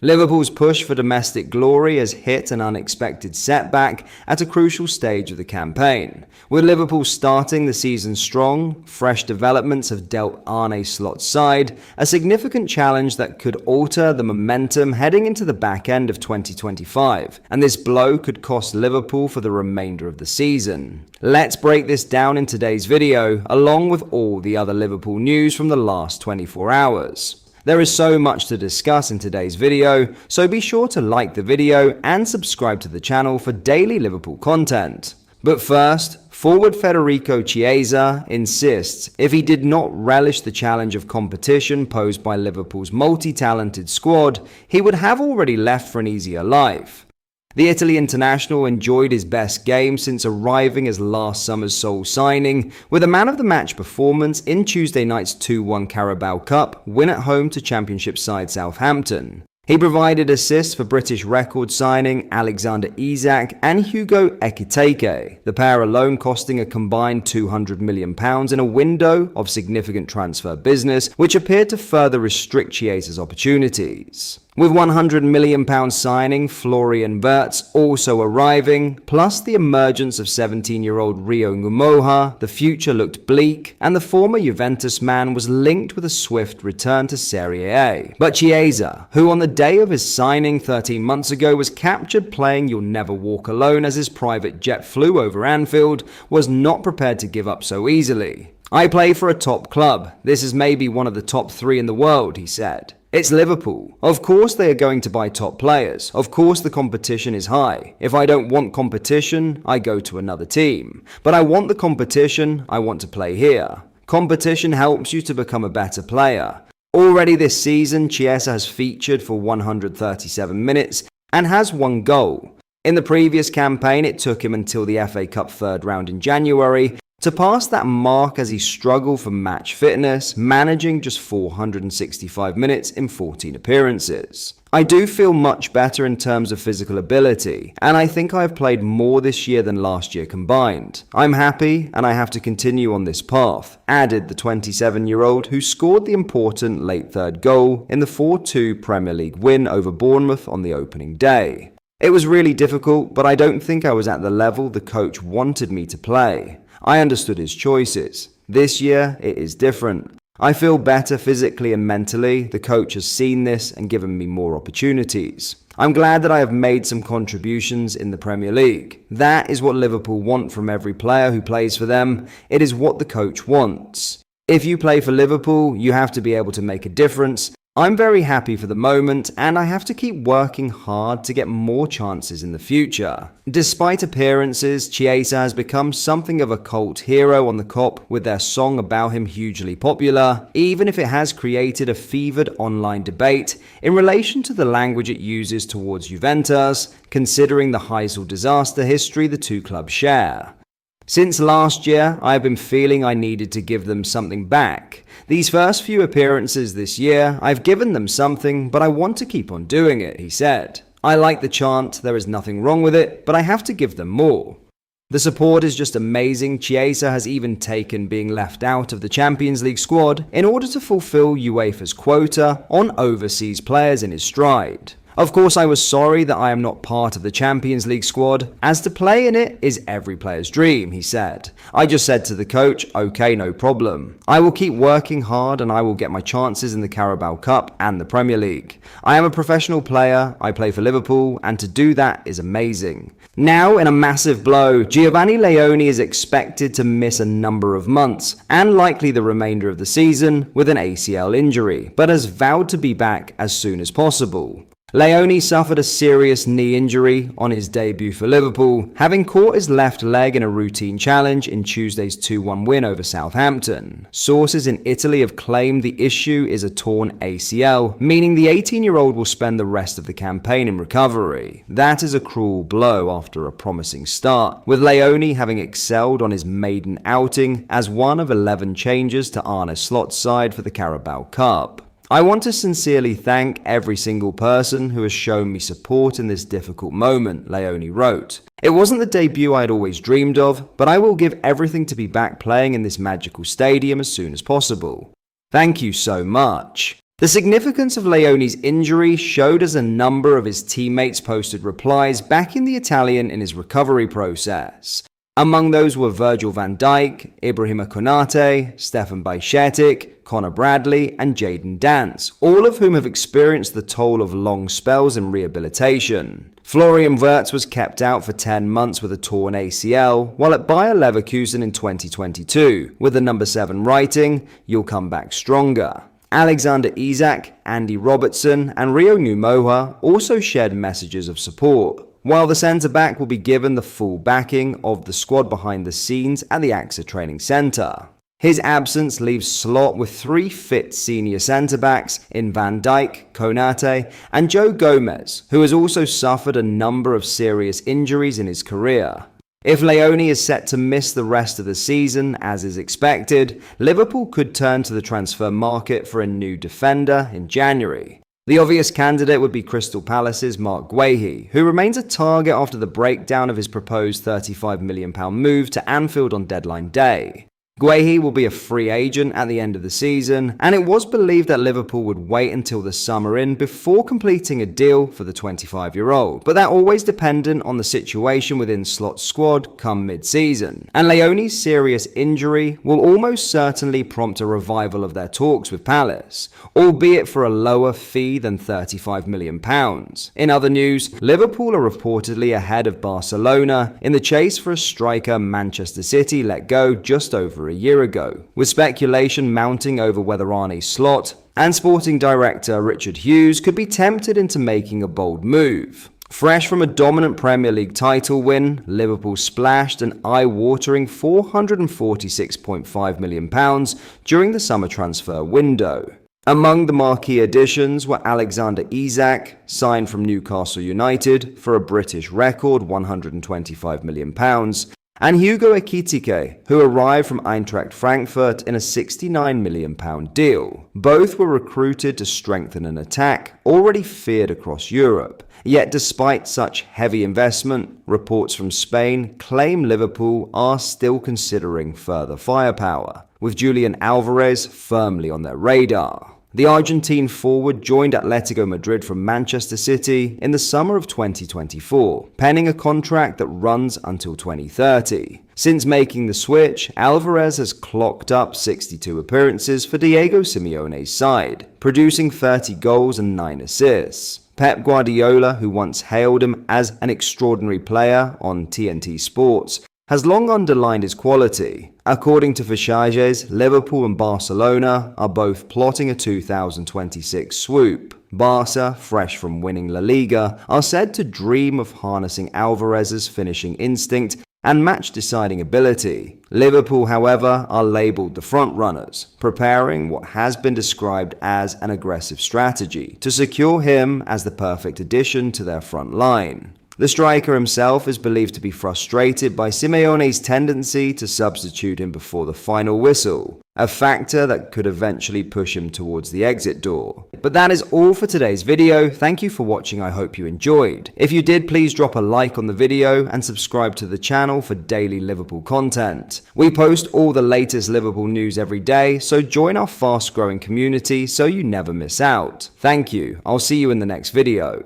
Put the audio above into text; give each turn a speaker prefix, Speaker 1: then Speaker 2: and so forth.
Speaker 1: Liverpool's push for domestic glory has hit an unexpected setback at a crucial stage of the campaign. With Liverpool starting the season strong, fresh developments have dealt Arne Slot's side a significant challenge that could alter the momentum heading into the back end of 2025, and this blow could cost Liverpool for the remainder of the season. Let's break this down in today's video, along with all the other Liverpool news from the last 24 hours. There is so much to discuss in today's video, so be sure to like the video and subscribe to the channel for daily Liverpool content. But first, forward Federico Chiesa insists if he did not relish the challenge of competition posed by Liverpool's multi-talented squad, he would have already left for an easier life. The Italy international enjoyed his best game since arriving as last summer's sole signing, with a man-of-the-match performance in Tuesday night's 2-1 Carabao Cup win at home to Championship side Southampton. He provided assists for British record signing Alexander Isak and Hugo Ekitike, the pair alone costing a combined £200 million in a window of significant transfer business, which appeared to further restrict Chiesa's opportunities. With £100 million signing Florian Wirtz also arriving, plus the emergence of 17-year-old Rio Ngumoha, the future looked bleak, and the former Juventus man was linked with a swift return to Serie A. But Chiesa, who on the day of his signing 13 months ago was captured playing You'll Never Walk Alone as his private jet flew over Anfield, was not prepared to give up so easily. "I play for a top club. This is maybe one of the top 3 in the world," he said. "It's Liverpool. Of course they are going to buy top players. Of course the competition is high. If I don't want competition, I go to another team. But I want the competition, I want to play here. Competition helps you to become a better player." Already this season, Chiesa has featured for 137 minutes and has 1 goal. In the previous campaign, it took him until the FA Cup third round in January to pass that mark as he struggled for match fitness, managing just 465 minutes in 14 appearances. "I do feel much better in terms of physical ability, and I think I have played more this year than last year combined. I'm happy, and I have to continue on this path," added the 27-year-old who scored the important late third goal in the 4-2 Premier League win over Bournemouth on the opening day. "It was really difficult, but I don't think I was at the level the coach wanted me to play. I understood his choices. This year, it is different. I feel better physically and mentally. The coach has seen this and given me more opportunities. I'm glad that I have made some contributions in the Premier League. That is what Liverpool want from every player who plays for them. It is what the coach wants. If you play for Liverpool, you have to be able to make a difference. I'm very happy for the moment, and I have to keep working hard to get more chances in the future." Despite appearances, Chiesa has become something of a cult hero on the Kop, with their song about him hugely popular, even if it has created a fevered online debate in relation to the language it uses towards Juventus, considering the Heysel disaster history the two clubs share. "Since last year, I have been feeling I needed to give them something back. These first few appearances this year, I've given them something, but I want to keep on doing it," he said. "I like the chant, there is nothing wrong with it, but I have to give them more." The support is just amazing. Chiesa has even taken being left out of the Champions League squad in order to fulfill UEFA's quota on overseas players in his stride. "Of course, I was sorry that I am not part of the Champions League squad, as to play in it is every player's dream," he said. "I just said to the coach, okay, no problem. I will keep working hard and I will get my chances in the Carabao Cup and the Premier League. I am a professional player, I play for Liverpool, and to do that is amazing." Now, in a massive blow, Giovanni Leone is expected to miss a number of months, and likely the remainder of the season, with an ACL injury, but has vowed to be back as soon as possible. Leone suffered a serious knee injury on his debut for Liverpool, having caught his left leg in a routine challenge in Tuesday's 2-1 win over Southampton. Sources in Italy have claimed the issue is a torn ACL, meaning the 18-year-old will spend the rest of the campaign in recovery. That is a cruel blow after a promising start, with Leone having excelled on his maiden outing as one of 11 changes to Arne Slot's side for the Carabao Cup. "I want to sincerely thank every single person who has shown me support in this difficult moment," Leone wrote. "It wasn't the debut I had always dreamed of, but I will give everything to be back playing in this magical stadium as soon as possible. Thank you so much." The significance of Leone's injury showed as a number of his teammates posted replies backing the Italian in his recovery process. Among those were Virgil van Dijk, Ibrahima Konate, Stefan Bajcetic, Connor Bradley, and Jadon Dance, all of whom have experienced the toll of long spells in rehabilitation. Florian Wirtz was kept out for 10 months with a torn ACL, while at Bayer Leverkusen in 2022, with the number 7 writing, "You'll come back stronger." Alexander Isak, Andy Robertson, and Rio Numoha also shared messages of support, while the centre-back will be given the full backing of the squad behind the scenes at the AXA training centre. His absence leaves Slot with 3 fit senior centre-backs in Van Dijk, Konate, and Joe Gomez, who has also suffered a number of serious injuries in his career. If Leone is set to miss the rest of the season, as is expected, Liverpool could turn to the transfer market for a new defender in January. The obvious candidate would be Crystal Palace's Mark Guehi, who remains a target after the breakdown of his proposed £35 million move to Anfield on deadline day. Guehi will be a free agent at the end of the season, and it was believed that Liverpool would wait until the summer in before completing a deal for the 25-year-old, but that always dependent on the situation within Slot's squad come mid-season. And Leone's serious injury will almost certainly prompt a revival of their talks with Palace, albeit for a lower fee than £35 million. In other news, Liverpool are reportedly ahead of Barcelona in the chase for a striker Manchester City let go just over a year ago, with speculation mounting over whether Arne Slot and sporting director Richard Hughes could be tempted into making a bold move. Fresh from a dominant Premier League title win, Liverpool splashed an eye-watering £446.5 million during the summer transfer window. Among the marquee additions were Alexander Isak, signed from Newcastle United for a British record £125 million, and Hugo Ekitike, who arrived from Eintracht Frankfurt in a £69 million deal. Both were recruited to strengthen an attack already feared across Europe. Yet despite such heavy investment, reports from Spain claim Liverpool are still considering further firepower, with Julian Alvarez firmly on their radar. The Argentine forward joined Atletico Madrid from Manchester City in the summer of 2024, penning a contract that runs until 2030. Since making the switch, Alvarez has clocked up 62 appearances for Diego Simeone's side, producing 30 goals and 9 assists. Pep Guardiola, who once hailed him as an extraordinary player on TNT Sports, has long underlined his quality. According to Fichajes, Liverpool and Barcelona are both plotting a 2026 swoop. Barca, fresh from winning La Liga, are said to dream of harnessing Alvarez's finishing instinct and match-deciding ability. Liverpool, however, are labelled the front-runners, preparing what has been described as an aggressive strategy to secure him as the perfect addition to their front line. The striker himself is believed to be frustrated by Simeone's tendency to substitute him before the final whistle, a factor that could eventually push him towards the exit door. But that is all for today's video. Thank you for watching. I hope you enjoyed. If you did, please drop a like on the video and subscribe to the channel for daily Liverpool content. We post all the latest Liverpool news every day, so join our fast-growing community so you never miss out. Thank you. I'll see you in the next video.